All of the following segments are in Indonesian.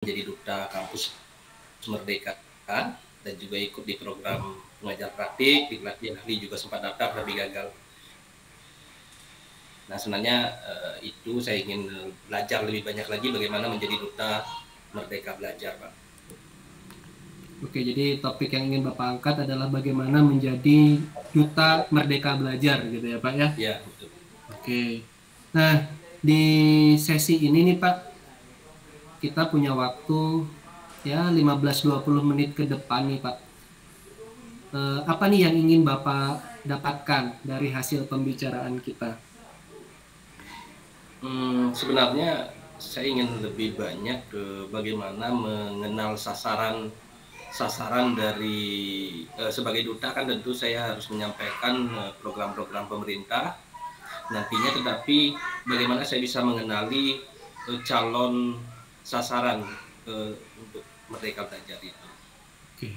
menjadi duta kampus Merdeka dan juga ikut di program pengajar praktik, di pelatihan ahli juga sempat daftar tapi gagal. Nah sebenarnya itu saya ingin belajar lebih banyak lagi bagaimana menjadi duta Merdeka Belajar, Pak. Oke, jadi topik yang ingin Bapak angkat adalah bagaimana menjadi duta Merdeka Belajar gitu ya Pak ya? Ya, betul. Oke. Nah, di sesi ini nih Pak, kita punya waktu ya 15-20 menit ke depan nih Pak. Apa nih yang ingin Bapak dapatkan dari hasil pembicaraan kita? Sebenarnya saya ingin lebih banyak ke bagaimana mengenal sasaran dari sebagai duta kan tentu saya harus menyampaikan program-program pemerintah nantinya, tetapi bagaimana saya bisa mengenali calon sasaran untuk Merdeka Belajar itu. Oke.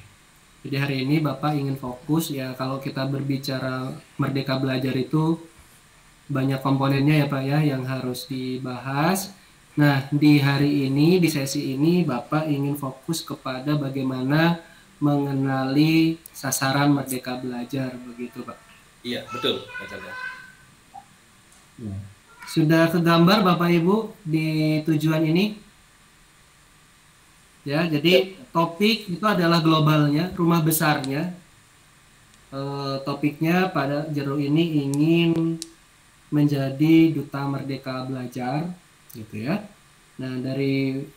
Jadi hari ini Bapak ingin fokus ya, kalau kita berbicara Merdeka Belajar itu banyak komponennya ya Pak ya yang harus dibahas. Nah, di hari ini, di sesi ini Bapak ingin fokus kepada bagaimana mengenali sasaran Merdeka Belajar, begitu Pak? Iya, betul, Pak Chandra. Sudah kegambar Bapak Ibu di tujuan ini? Ya, jadi topik itu adalah globalnya, rumah besarnya. Topiknya pada jero ini ingin menjadi duta Merdeka Belajar, gitu ya. Nah, dari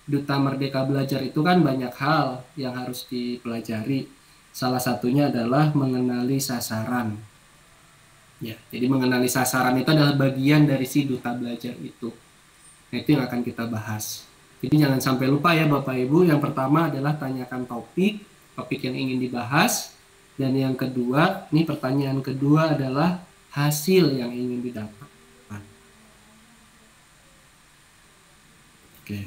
duta Merdeka Belajar itu kan banyak hal yang harus dipelajari. Salah satunya adalah mengenali sasaran. Ya, jadi mengenali sasaran itu adalah bagian dari si duta belajar itu. Nah, itu yang akan kita bahas. Jadi jangan sampai lupa ya Bapak Ibu, yang pertama adalah tanyakan topik yang ingin dibahas. Dan yang kedua, ini pertanyaan kedua adalah hasil yang ingin didapatkan. Oke.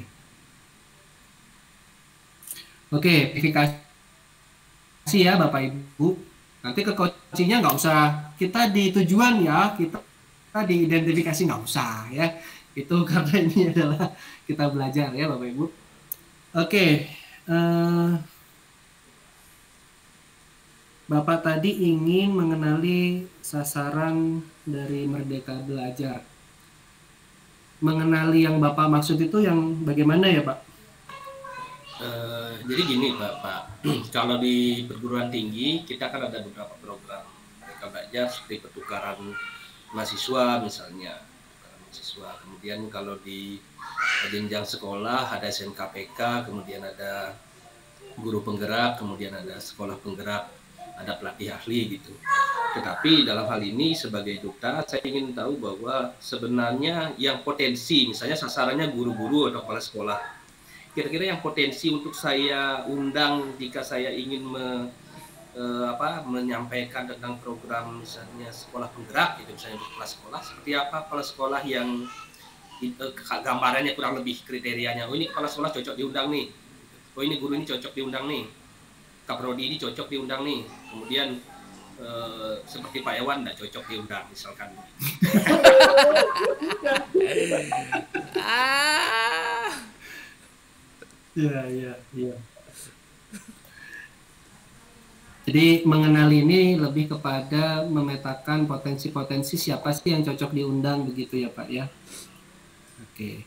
Oke, verifikasi ya Bapak Ibu. Nanti ke coachingnya nggak usah, kita di tujuan ya, kita di identifikasi nggak usah ya. Itu karena ini adalah kita belajar ya Bapak Ibu. Oke, Bapak tadi ingin mengenali sasaran dari Merdeka Belajar. Mengenali yang Bapak maksud itu yang bagaimana ya Pak? Jadi gini Pak, kalau di perguruan tinggi kita kan ada beberapa program Merdeka Belajar seperti pertukaran mahasiswa misalnya, kemudian kalau di jenjang sekolah ada SNKPK, kemudian ada guru penggerak, kemudian ada sekolah penggerak, ada pelatih ahli gitu. Tetapi dalam hal ini sebagai duta saya ingin tahu bahwa sebenarnya yang potensi, misalnya sasarannya guru-guru atau kepala sekolah, kira-kira yang potensi untuk saya undang jika saya ingin menyampaikan tentang program misalnya sekolah penggerak gitu, misalnya untuk kepala sekolah, seperti apa kepala sekolah yang gambarannya kurang lebih kriterianya, oh ini kepala sekolah cocok diundang nih, oh ini guru ini cocok diundang nih, Kaprodi ini cocok diundang nih, kemudian seperti Pak Ewan nggak cocok diundang misalkan. Iya. Jadi mengenali ini lebih kepada memetakan potensi-potensi siapa sih yang cocok diundang begitu ya Pak ya. Oke.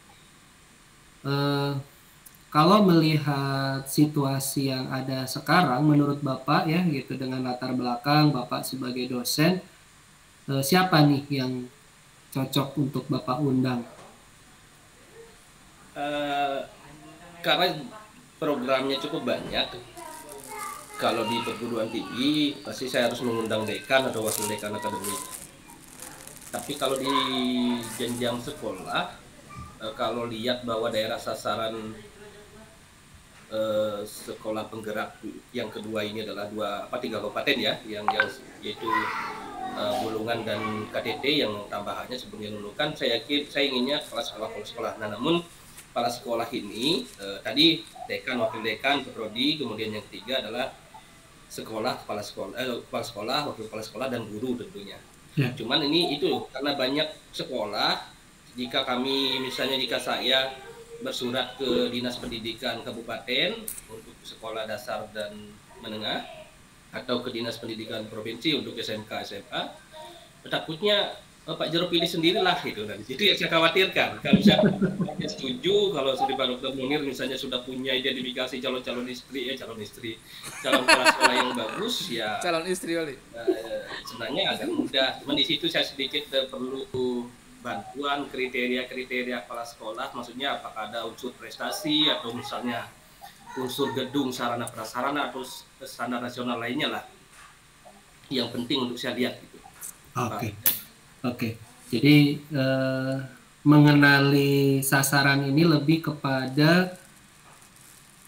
Kalau melihat situasi yang ada sekarang menurut Bapak ya gitu, dengan latar belakang Bapak sebagai dosen, siapa nih yang cocok untuk Bapak undang? Karena programnya cukup banyak, kalau di perguruan tinggi pasti saya harus mengundang dekan atau wakil dekan akademik. Tapi kalau di jenjang sekolah, kalau lihat bahwa daerah sasaran sekolah penggerak yang kedua ini adalah tiga kabupaten ya, yang yaitu Bulungan dan KTT, yang tambahannya sebelumnya Nunukan, saya inginnya kepala sekolah. Nah, namun kepala sekolah ini tadi dekan, wakil dekan, prodi, kemudian yang ketiga adalah kepala sekolah, wakil kepala sekolah, dan guru tentunya. Ya. Cuman ini itu karena banyak sekolah, jika saya bersurat ke Dinas Pendidikan Kabupaten untuk sekolah dasar dan menengah, atau ke Dinas Pendidikan Provinsi untuk SMK SMA. Takutnya Pak Jero pilih sendirilah gitu kan. Itu yang saya khawatirkan. Kalau misalnya setuju, kalau seperti Pak Dr. Munir misalnya sudah punya identifikasi calon istri, calon kepala sekolah yang bagus, ya calon istri kali. Sebenarnya agak mudah. Cuman di situ saya sedikit perlu bantuan kriteria kepala sekolah. Maksudnya apakah ada unsur prestasi atau misalnya unsur gedung, sarana prasarana atau standar nasional lainnya lah. Yang penting untuk saya lihat gitu. Oke. Jadi mengenali sasaran ini lebih kepada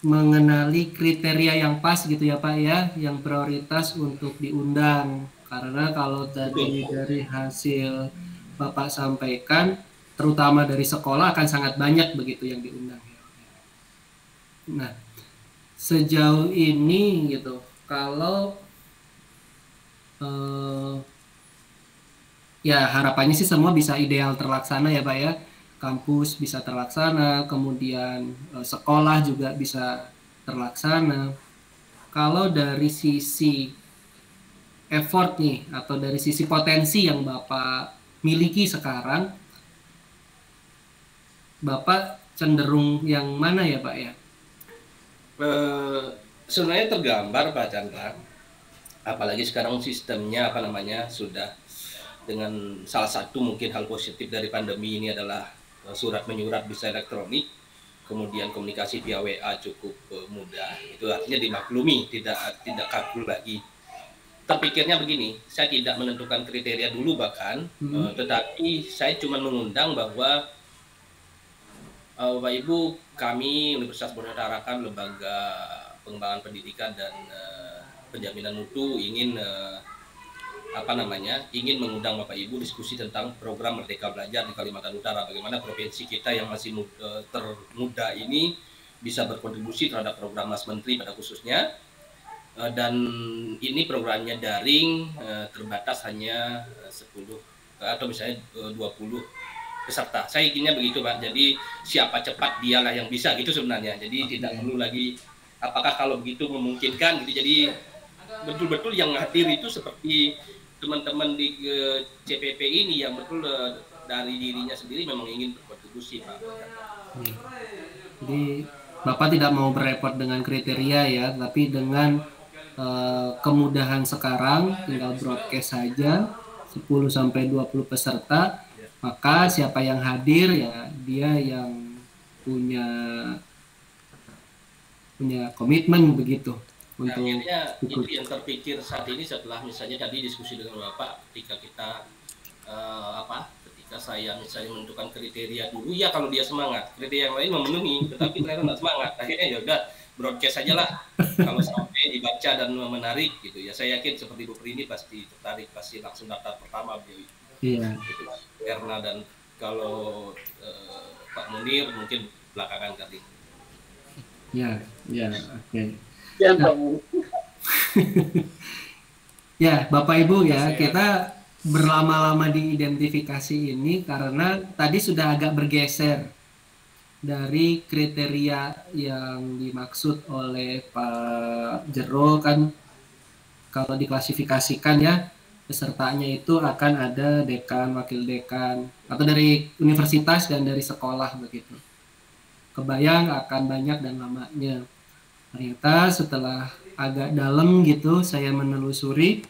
mengenali kriteria yang pas gitu ya Pak ya, yang prioritas untuk diundang. Karena kalau tadi dari hasil Bapak sampaikan, terutama dari sekolah akan sangat banyak begitu yang diundang. Nah, sejauh ini gitu, kalau ya harapannya sih semua bisa ideal terlaksana ya Pak ya. Kampus bisa terlaksana, kemudian sekolah juga bisa terlaksana. Kalau dari sisi effort nih, atau dari sisi potensi yang Bapak miliki sekarang, Bapak cenderung yang mana ya Pak ya? Sebenarnya tergambar Pak Chandra, apalagi sekarang sistemnya sudah dengan salah satu mungkin hal positif dari pandemi ini adalah surat menyurat bisa elektronik, kemudian komunikasi via WA cukup mudah. Itu artinya dimaklumi, tidak kaku lagi. Terpikirnya begini, saya tidak menentukan kriteria dulu bahkan, tetapi saya cuma mengundang bahwa Bapak Ibu, kami Universitas Borneo Tarakan, Lembaga Pengembangan Pendidikan dan Penjaminan Mutu ingin ingin mengundang Bapak Ibu diskusi tentang program Merdeka Belajar di Kalimantan Utara. Bagaimana provinsi kita yang masih termuda ini bisa berkontribusi terhadap program Mas Menteri pada khususnya. Dan ini programnya daring, terbatas hanya 10 atau misalnya 20 peserta. Saya inginnya begitu Pak. Jadi siapa cepat dialah yang bisa gitu sebenarnya. Jadi tidak perlu lagi, apakah kalau begitu memungkinkan gitu. Jadi betul-betul yang hadir itu seperti teman-teman di CPP ini yang betul dari dirinya sendiri memang ingin berkontribusi Pak. Jadi Bapak tidak mau berepot dengan kriteria ya, tapi dengan kemudahan sekarang tinggal broadcast saja 10-20 peserta, maka siapa yang hadir ya dia yang punya komitmen begitu. Untuk akhirnya itu yang terpikir saat ini setelah misalnya tadi diskusi dengan Bapak ketika kita ketika saya misalnya menentukan kriteria dulu, ya kalau dia semangat, kriteria yang lain memenuhi, tetapi ternyata nggak semangat, akhirnya ya udah broadcast saja lah. Kalau sampai dibaca dan menarik gitu ya, saya yakin seperti Bu Prini pasti tertarik, pasti langsung daftar pertama beliau itu. Iya. Gitu, Erna, dan kalau Pak Munir mungkin belakangan kali. Ya, oke. Nah, ya, Bapak Ibu ya, kita berlama-lama di identifikasi ini karena tadi sudah agak bergeser dari kriteria yang dimaksud oleh Pak Jero kan. Kalau diklasifikasikan ya, pesertanya itu akan ada dekan, wakil dekan, atau dari universitas dan dari sekolah begitu. Kebayang akan banyak dan lamanya. Ternyata setelah agak dalam gitu saya menelusuri,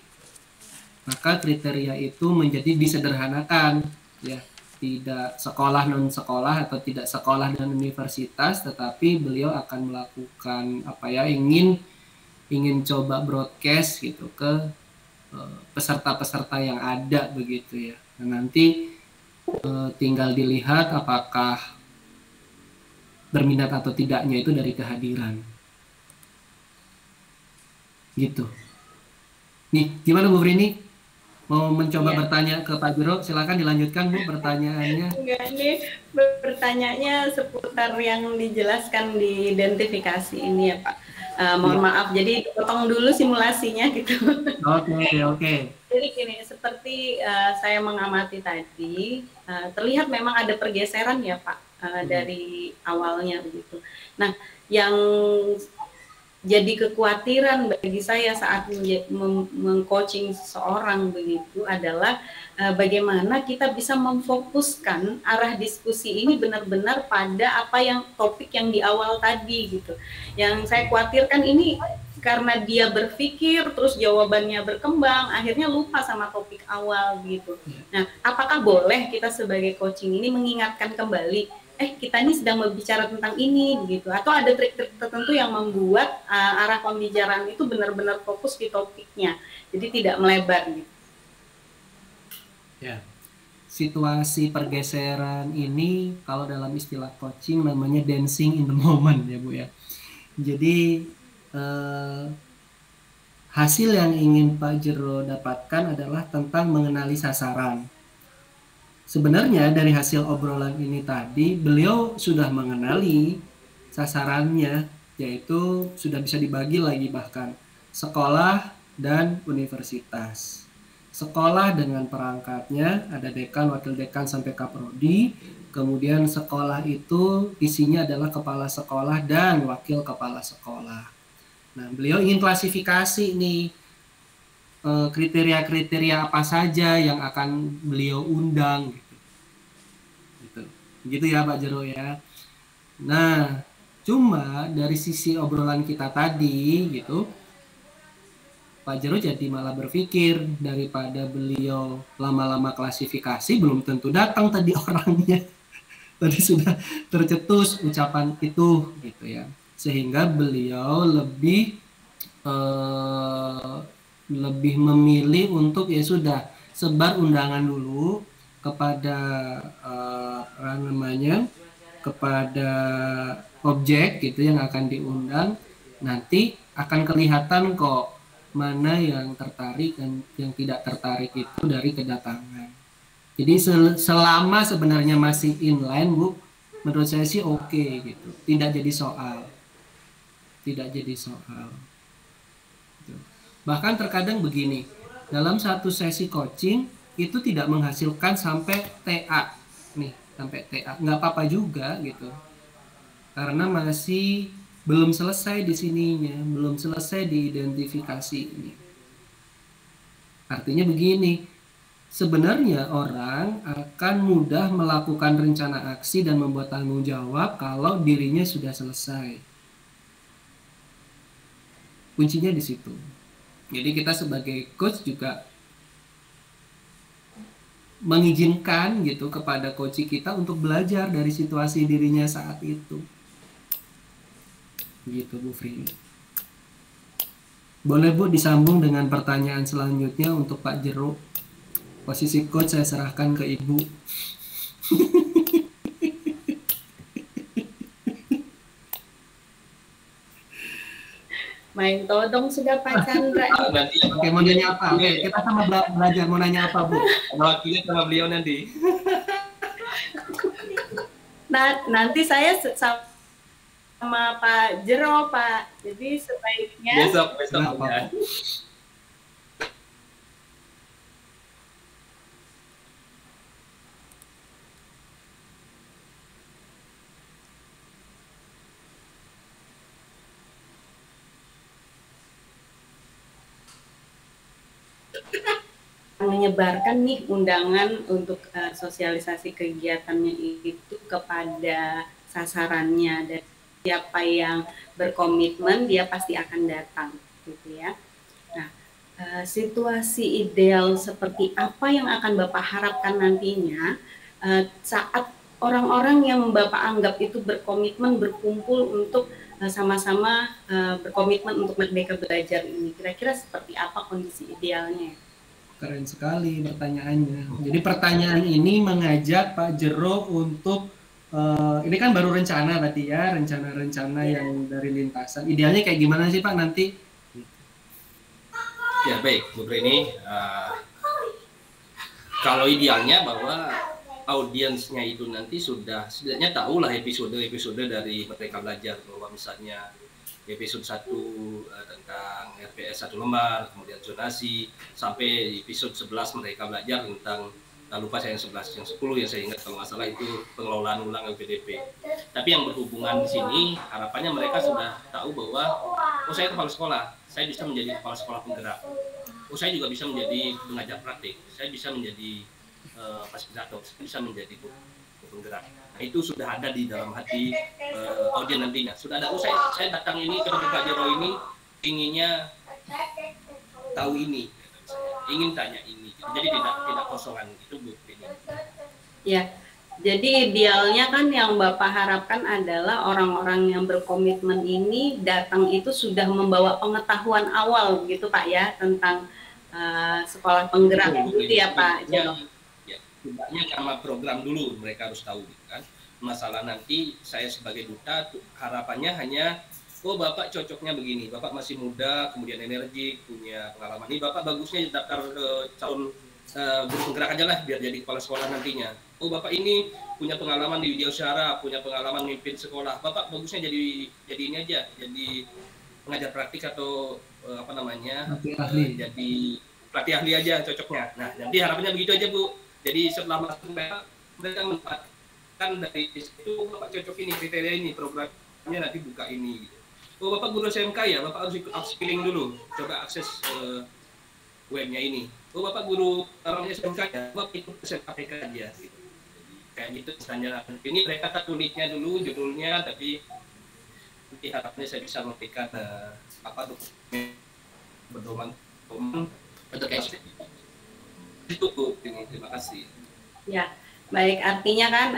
maka kriteria itu menjadi disederhanakan ya, tidak sekolah non sekolah atau tidak sekolah dan universitas, tetapi beliau akan melakukan ingin coba broadcast gitu ke peserta-peserta yang ada begitu ya. Nah, nanti tinggal dilihat apakah berminat atau tidaknya itu dari kehadiran. Gitu. Nih, gimana Bu Frini? Mau mencoba bertanya ke Pak Jero? Silakan dilanjutkan Bu pertanyaannya. Enggak, ini bertanyanya seputar yang dijelaskan di identifikasi ini ya Pak. Mohon maaf, jadi potong dulu simulasinya gitu. Oke. Jadi gini, seperti saya mengamati tadi, terlihat memang ada pergeseran ya Pak dari awalnya begitu. Nah, yang jadi kekhawatiran bagi saya saat mengcoaching seseorang begitu adalah bagaimana kita bisa memfokuskan arah diskusi ini benar-benar pada apa yang topik yang di awal tadi gitu. Yang saya khawatirkan ini karena dia berpikir terus jawabannya berkembang, akhirnya lupa sama topik awal gitu. Nah, apakah boleh kita sebagai coaching ini mengingatkan kembali kita ini sedang berbicara tentang ini begitu, atau ada trik-trik tertentu yang membuat arah pembicaraan itu benar-benar fokus di topiknya, jadi tidak melebar gitu. Ya, situasi pergeseran ini kalau dalam istilah coaching namanya dancing in the moment ya Bu ya. Jadi hasil yang ingin Pak Jero dapatkan adalah tentang mengenali sasaran. Sebenarnya dari hasil obrolan ini tadi, beliau sudah mengenali sasarannya, yaitu sudah bisa dibagi lagi bahkan sekolah dan universitas. Sekolah dengan perangkatnya, ada dekan, wakil dekan, sampai kaprodi. Kemudian sekolah itu isinya adalah kepala sekolah dan wakil kepala sekolah. Nah, beliau ingin klasifikasi nih, kriteria-kriteria apa saja yang akan beliau undang gitu ya Pak Jero ya. Nah, cuma dari sisi obrolan kita tadi gitu, Pak Jero jadi malah berpikir daripada beliau lama-lama klasifikasi belum tentu datang tadi orangnya. Tadi sudah tercetus ucapan itu gitu ya. Sehingga beliau lebih memilih untuk ya sudah sebar undangan dulu kepada kepada objek gitu yang akan diundang. Nanti akan kelihatan kok mana yang tertarik dan yang tidak tertarik itu dari kedatangan. Jadi selama sebenarnya masih inline Bu, menurut saya sih oke gitu, tidak jadi soal. Bahkan terkadang begini, dalam satu sesi coaching itu tidak menghasilkan sampai TA nih, sampai TA nggak apa-apa juga gitu, karena masih belum selesai di sininya, belum selesai di identifikasi ini. Artinya begini, sebenarnya orang akan mudah melakukan rencana aksi dan membuat tanggung jawab kalau dirinya sudah selesai. Kuncinya di situ. Jadi kita sebagai coach juga mengizinkan gitu kepada coach kita untuk belajar dari situasi dirinya saat itu. Gitu Bu Frini. Boleh Bu disambung dengan pertanyaan selanjutnya untuk Pak Jero. Posisi coach saya serahkan ke Ibu. Main todong sudah Pak Chandra. Oke, mau nanya apa? Oke, kita sama belajar. Mau nanya apa Bu? Wakilnya sama beliau nanti. Nah, nanti saya sama Pak Jero Pak. Jadi sebaiknya Besok ya. menyebarkan nih undangan untuk sosialisasi kegiatannya itu kepada sasarannya, dan siapa yang berkomitmen dia pasti akan datang gitu ya. Nah, situasi ideal seperti apa yang akan Bapak harapkan nantinya saat orang-orang yang Bapak anggap itu berkomitmen berkumpul untuk sama-sama berkomitmen untuk Merdeka Belajar ini, kira-kira seperti apa kondisi idealnya? Keren sekali pertanyaannya. Jadi pertanyaan ini mengajak Pak Jero untuk ini kan baru rencana tadi ya, rencana-rencana yang dari lintasan. Idealnya kayak gimana sih Pak nanti? Ya baik, Bu Frini. Kalau idealnya bahwa audiensnya itu nanti sudah setidaknya tahulah episode-episode dari Merdeka Belajar, bahwa misalnya episode 1 tentang RPS 1 lembar, kemudian zonasi, sampai episode 11 Merdeka Belajar tentang lupa saya yang 11, yang 10 yang saya ingat kalau nggak salah itu pengelolaan ulang LPDP. Tapi yang berhubungan di sini harapannya mereka sudah tahu bahwa oh saya kepala sekolah, saya bisa menjadi kepala sekolah penggerak. Oh saya juga bisa menjadi pengajar praktik, saya bisa menjadi fasilitator, saya bisa menjadi penggerak. Nah, itu sudah ada di dalam hati audien nantinya. Sudah ada, oh saya datang ini ke Pak Jero ini inginnya tahu ini, ingin tanya ini. Jadi tidak kosongan itu Bu ini. Ya, jadi idealnya kan yang Bapak harapkan adalah orang-orang yang berkomitmen ini datang itu sudah membawa pengetahuan awal begitu Pak ya tentang sekolah penggerak gitu ya Pak Jero. Ya, tidaknya karena program dulu mereka harus tahu gitu kan. Masalah nanti saya sebagai duta harapannya hanya oh Bapak cocoknya begini, Bapak masih muda, kemudian energi, punya pengalaman. Ini Bapak bagusnya daftar ke calon guru penggerak aja lah, biar jadi kepala sekolah nantinya. Oh Bapak ini punya pengalaman di Widyausaha, punya pengalaman memimpin sekolah. Bapak bagusnya jadi ini aja, jadi pengajar praktik atau apa namanya, jadi pelatih ahli aja cocoknya. Nah nanti harapannya begitu aja Bu. Jadi setelah masuk mereka memanfaatkan dari situ Bapak cocok ini kriteria ini programnya nanti buka ini. Oh Bapak guru SMK ya, Bapak harus ikut upskilling dulu, coba akses webnya ini. Oh Bapak guru SMK ya, Bapak ikut SMKPK aja. Gitu. Jadi, kayak gitu misalnya. Ini mereka tulisnya dulu judulnya, tapi nanti harapnya saya bisa memberikan apa dokumen berdoman untuk itu Bu. Terima kasih. Ya, baik artinya kan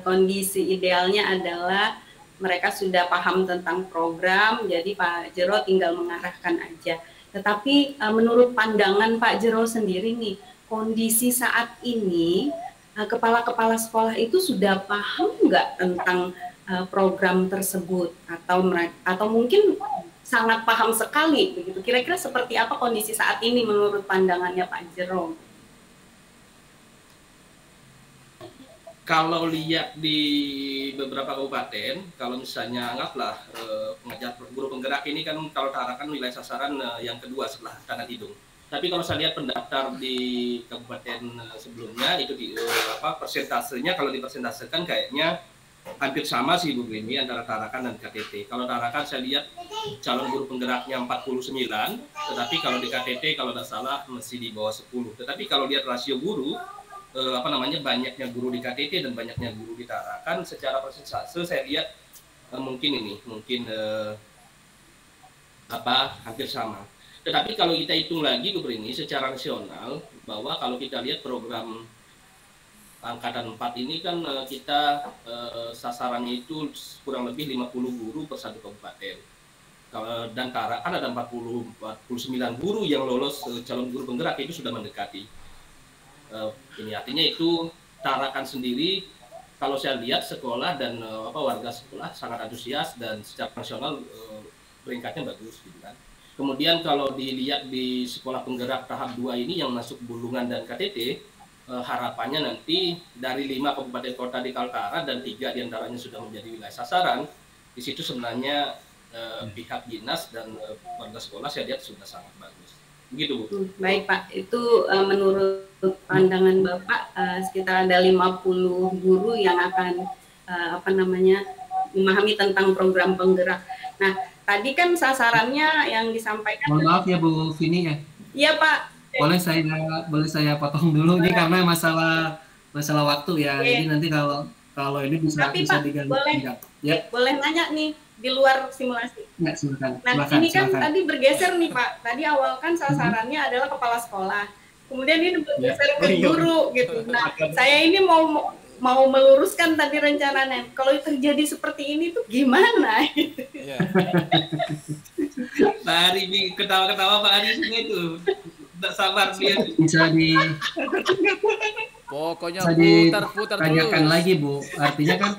kondisi idealnya adalah mereka sudah paham tentang program, jadi Pak Jero tinggal mengarahkan aja. Tetapi menurut pandangan Pak Jero sendiri nih, kondisi saat ini kepala-kepala sekolah itu sudah paham nggak tentang program tersebut atau mungkin sangat paham sekali begitu. Kira-kira seperti apa kondisi saat ini menurut pandangannya Pak Jero? Kalau lihat di beberapa kabupaten, kalau misalnya anggaplah pengajar guru penggerak ini kan kalau Tarakan wilayah sasaran yang kedua setelah Tanah Tidung. Tapi kalau saya lihat pendaftar di kabupaten sebelumnya itu di persentasenya kalau dipersentasekan kayaknya hampir sama sih Bu ini antara Tarakan dan KTT. Kalau Tarakan saya lihat calon guru penggeraknya 49, tetapi kalau di KTT kalau tidak salah masih di bawah 10. Tetapi kalau lihat rasio guru banyaknya guru di KTT dan banyaknya guru di Tarakan secara persentase saya lihat mungkin hampir sama. Tetapi kalau kita hitung lagi Bu ini secara nasional bahwa kalau kita lihat program angkatan 4 ini kan kita sasarannya itu kurang lebih 50 guru per satu kabupaten. Dan Tarakan ada 49 guru yang lolos calon guru penggerak itu sudah mendekati. Ini artinya itu Tarakan sendiri kalau saya lihat sekolah dan warga sekolah sangat antusias dan secara nasional peringkatnya bagus gitu kan. Kemudian kalau dilihat di sekolah penggerak tahap 2 ini yang masuk Bulungan dan KTT, harapannya nanti dari 5 kabupaten kota di Kaltara dan 3 diantaranya sudah menjadi wilayah sasaran. Di situ sebenarnya pihak dinas dan warga sekolah saya lihat sudah sangat bagus. Begitu Bu. Baik Pak, itu menurut pandangan Bapak sekitar ada 50 guru yang akan memahami tentang program penggerak. Nah, tadi kan sasarannya yang disampaikan. Mohon maaf ya Bu Vini ya. Iya Pak. Boleh saya potong dulu nih karena masalah waktu ya. Jadi nanti kalau ini bisa diganti. Boleh nanya nih di luar simulasi. Ya, silakan. Nah, ini kan tadi bergeser nih Pak. Tadi awal kan sasarannya adalah kepala sekolah. Kemudian ini bergeser ke guru gitu. Nah, saya ini mau meluruskan tadi rencananya. Kalau terjadi seperti ini tuh gimana? Pak Ari ketawa-ketawa Pak Ari itu. Tidak sabar dia. Bisa pokoknya putar tanyakan lagi Bu. Artinya kan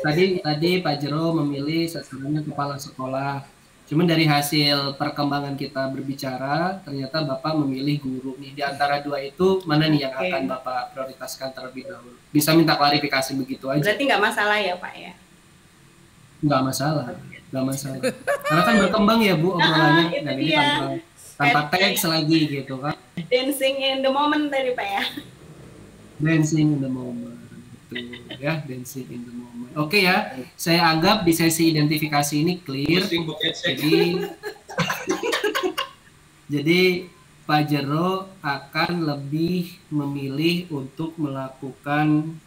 tadi Pak Jero memilih sasarannya kepala sekolah. Cuman dari hasil perkembangan kita berbicara, ternyata Bapak memilih guru nih. Di antara dua itu mana nih yang akan Bapak prioritaskan terlebih dahulu? Bisa minta klarifikasi begitu aja. Berarti nggak masalah ya Pak ya? Nggak masalah. Karena kan berkembang ya Bu obrolannya. Dan ini tanpa teks lagi gitu kan. Dancing in the moment tadi Pak ya? dancing in the moment. Betul ya, dancing in the moment. Oke ya, saya anggap di sesi identifikasi ini clear. Pusing bukan cek. Jadi Pak Jero akan lebih memilih untuk melakukan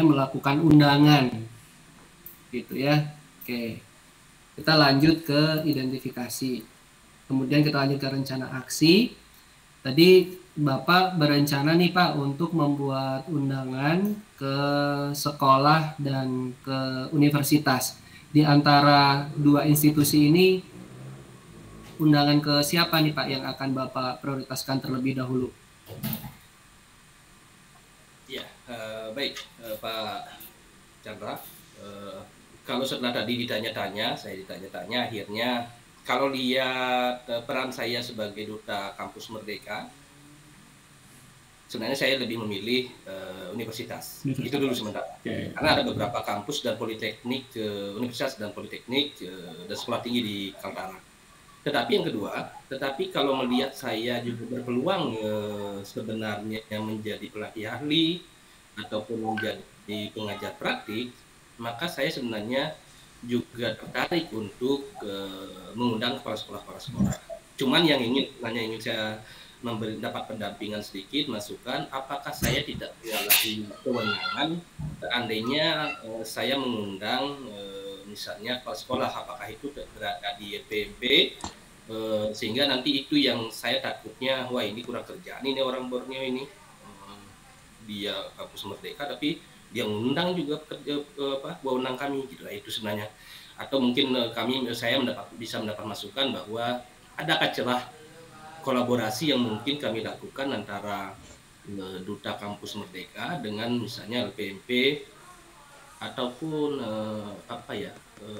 melakukan undangan gitu ya. Oke, kita lanjut ke identifikasi, kemudian kita lanjut ke rencana aksi. Tadi Bapak berencana nih Pak untuk membuat undangan ke sekolah dan ke universitas. Di antara dua institusi ini, undangan ke siapa nih Pak yang akan Bapak prioritaskan terlebih dahulu? Ya, baik Pak Chandra. Kalau setelah tadi saya ditanya-tanya, akhirnya kalau lihat peran saya sebagai duta kampus Merdeka, sebenarnya saya lebih memilih universitas. Itu dulu sementara. Karena ada beberapa kampus dan politeknik, universitas dan politeknik dan sekolah tinggi di Kaltara. Tetapi yang kedua, kalau melihat saya juga berpeluang sebenarnya yang menjadi pelatih ahli ataupun menjadi pengajar praktik, maka saya sebenarnya juga tertarik untuk mengundang kepala sekolah. Cuman yang ingin saya dapat pendampingan sedikit, masukan, apakah saya tidak punya lagi kewenangan seandainya saya mengundang misalnya kepala sekolah, apakah itu berada di LPMP, sehingga nanti itu yang saya takutnya, wah ini kurang kerjaan ini orang Borneo ini, dia kampus Merdeka tapi dia mengundang juga wewenang kami gitu lah, itu sebenarnya. Atau mungkin saya bisa mendapat masukan bahwa adakah celah kolaborasi yang mungkin kami lakukan antara duta kampus Merdeka dengan misalnya LPMP ataupun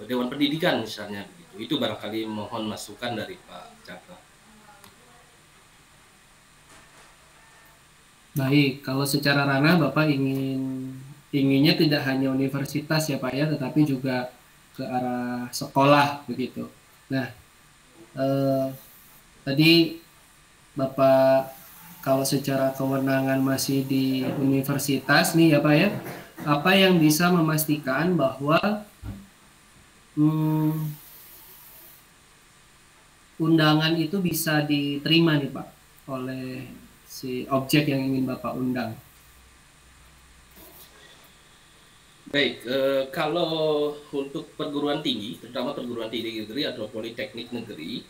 Dewan Pendidikan misalnya begitu. Itu barangkali mohon masukan dari Pak Cakra. Baik, kalau secara ranah Bapak inginnya tidak hanya universitas ya Pak ya, tetapi juga ke arah sekolah begitu. Nah, tadi Bapak kalau secara kewenangan masih di universitas nih ya Pak ya, apa yang bisa memastikan bahwa undangan itu bisa diterima nih Pak oleh si objek yang ingin Bapak undang? Baik, kalau untuk perguruan tinggi, terutama perguruan tinggi negeri atau politeknik negeri,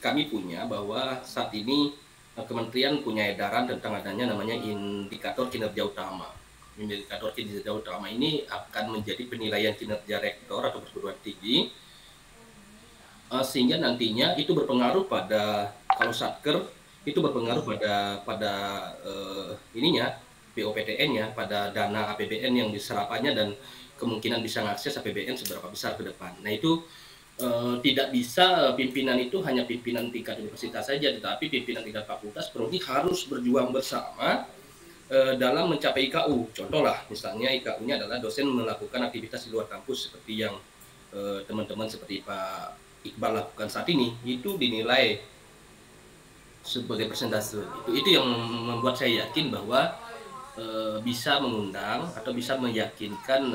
kami punya bahwa saat ini Kementerian punya edaran tentang adanya namanya indikator kinerja utama. Indikator kinerja utama ini akan menjadi penilaian kinerja rektor atau perguruan tinggi, sehingga nantinya itu berpengaruh pada, kalau satker itu berpengaruh pada POPTN-nya, pada dana APBN yang diserapannya dan kemungkinan bisa mengakses APBN seberapa besar ke depan. Nah itu tidak bisa pimpinan itu hanya pimpinan tingkat universitas saja, tetapi pimpinan tingkat fakultas prodi harus berjuang bersama dalam mencapai IKU. Contoh lah, misalnya IKU-nya adalah dosen melakukan aktivitas di luar kampus seperti yang teman-teman seperti Pak Iqbal lakukan saat ini, itu dinilai sebagai persentase. Itu yang membuat saya yakin bahwa bisa mengundang atau bisa meyakinkan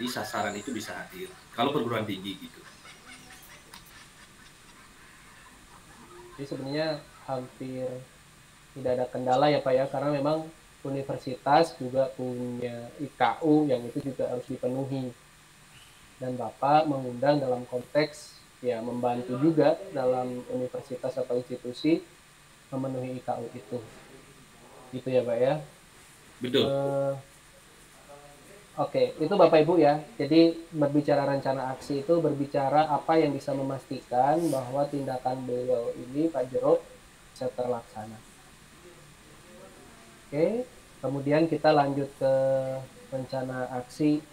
sasaran itu bisa hadir kalau perguruan tinggi gitu. Jadi sebenarnya hampir tidak ada kendala ya Pak ya, karena memang universitas juga punya IKU yang itu juga harus dipenuhi, dan Bapak mengundang dalam konteks ya membantu juga dalam universitas atau institusi memenuhi IKU itu, gitu ya Pak ya. Betul. Oke, itu Bapak Ibu ya. Jadi berbicara rencana aksi itu berbicara apa yang bisa memastikan bahwa tindakan beliau ini, Pak Jero, bisa terlaksana. Oke, kemudian kita lanjut ke rencana aksi.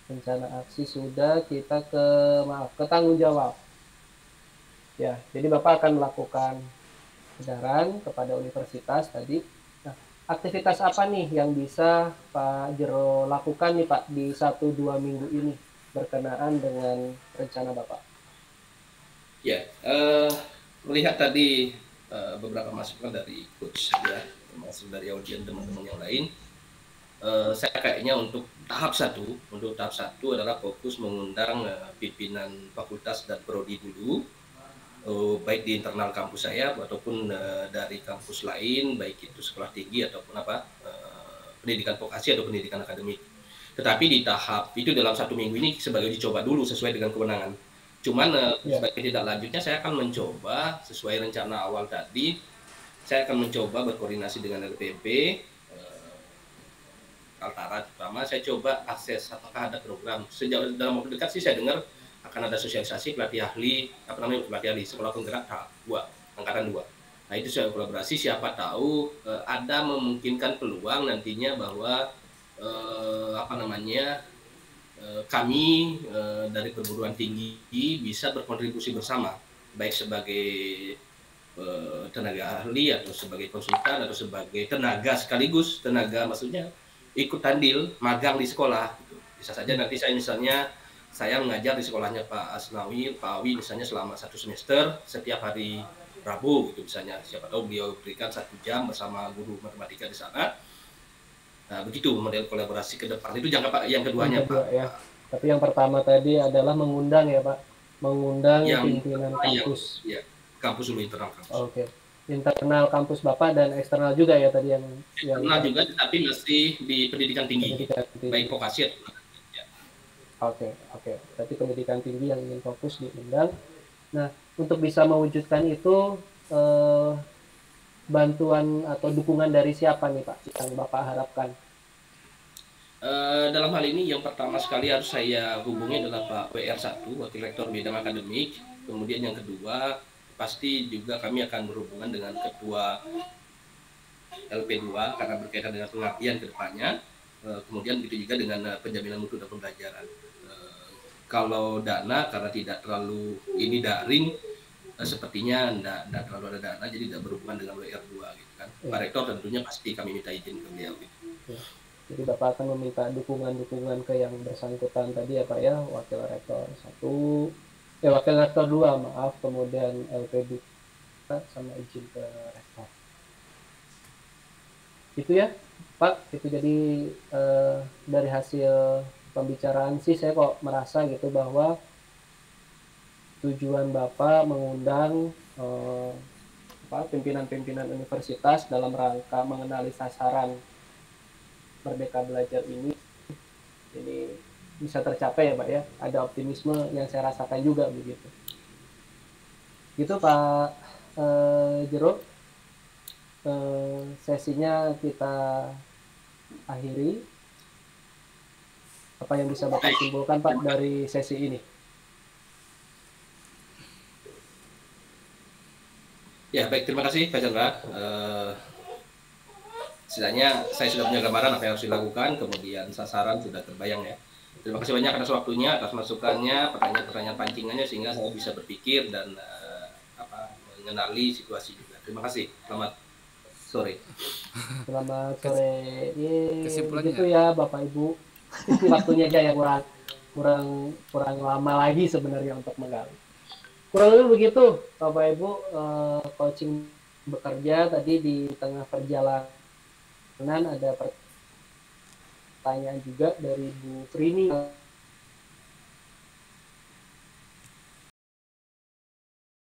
Rencana aksi sudah, kita ke tanggung jawab. Ya, jadi Bapak akan melakukan edaran kepada universitas tadi. Aktivitas apa nih yang bisa Pak Jero lakukan nih Pak di 1-2 minggu ini berkenaan dengan rencana Bapak? Ya, melihat tadi beberapa masukan dari coach ya, termasuk dari audiens teman-teman yang lain. Saya kayaknya untuk tahap satu adalah fokus mengundang pimpinan fakultas dan prodi dulu, baik di internal kampus saya ataupun dari kampus lain, baik itu sekolah tinggi ataupun pendidikan vokasi atau pendidikan akademik. Tetapi di tahap itu dalam 1 minggu ini sebagai dicoba dulu sesuai dengan kewenangan. Cuman sebagai tidak lanjutnya saya akan mencoba sesuai rencana awal tadi, saya akan mencoba berkoordinasi dengan LPP, Kaltara terutama, saya coba akses apakah ada program. Sejauh dalam waktu dekat sih saya dengar akan ada sosialisasi pelatih ahli, pelatih ahli sekolah penggerak tahap 2, angkatan 2. Nah itu saya kolaborasi, siapa tahu ada memungkinkan peluang nantinya bahwa kami dari perguruan tinggi bisa berkontribusi bersama, baik sebagai tenaga ahli atau sebagai konsultan atau sebagai tenaga sekaligus tenaga, maksudnya ikut andil magang di sekolah gitu. Bisa saja nanti saya mengajar di sekolahnya Pak Asnawi, Pak Awi misalnya selama 1 semester setiap hari Rabu gitu misalnya, siapa tahu beliau berikan 1 jam bersama guru matematika di sana. Nah, begitu model kolaborasi ke depan. Itu yang keduanya, Pak. Ya. Tapi yang pertama tadi adalah mengundang ya, Pak. Mengundang pimpinan kampus. Ya, kampus dulu, internal kampus. Oke. Internal kampus Bapak dan eksternal juga ya tadi yang eksternal juga, tapi mesti di pendidikan tinggi. Baik vokasi atau ya. Oke. Berarti pendidikan tinggi yang ingin fokus diundang. Nah, untuk bisa mewujudkan itu bantuan atau dukungan dari siapa nih Pak yang Bapak harapkan? Dalam hal ini yang pertama sekali harus saya hubungi adalah Pak WR1, Wakil Rektor Bidang Akademik. Kemudian yang kedua pasti juga kami akan berhubungan dengan Ketua LP2 karena berkaitan dengan pengabdian ke depannya. Kemudian begitu juga dengan penjaminan mutu dan pembelajaran. Kalau dana karena tidak terlalu ini daring, sepertinya tidak terlalu ada dana, jadi tidak berhubungan dengan WR2 gitu kan. Pak Rektor tentunya pasti kami minta izin ke beliau gitu. Jadi Bapak akan meminta dukungan ke yang bersangkutan tadi ya Pak ya, Wakil Rektor 1, Wakil Rektor 2 maaf, kemudian LP2 sama izin ke Rektor. Itu ya Pak, itu jadi dari hasil pembicaraan sih saya kok merasa gitu bahwa tujuan Bapak mengundang pimpinan-pimpinan universitas dalam rangka mengenali sasaran Merdeka Belajar ini bisa tercapai ya Pak ya. Ada optimisme yang saya rasakan juga begitu. Gitu Pak Jero. Sesinya kita akhiri. Apa yang bisa Bapak simpulkan Pak dari sesi ini? Ya baik, terima kasih Pak Chandra. Setidaknya saya sudah punya gambaran apa yang harus dilakukan, kemudian sasaran sudah terbayang ya. Terima kasih banyak atas waktunya, atas masukannya, pertanyaan-pertanyaan pancingannya sehingga saya bisa berpikir dan mengenali situasi juga. Terima kasih. Selamat sore. Selamat sore. Gitu ya Bapak Ibu. Waktunya aja yang kurang lama lagi sebenarnya untuk menggali. Kurang lebih begitu Bapak Ibu, coaching bekerja tadi di tengah perjalanan ada pertanyaan juga dari Bu Trini.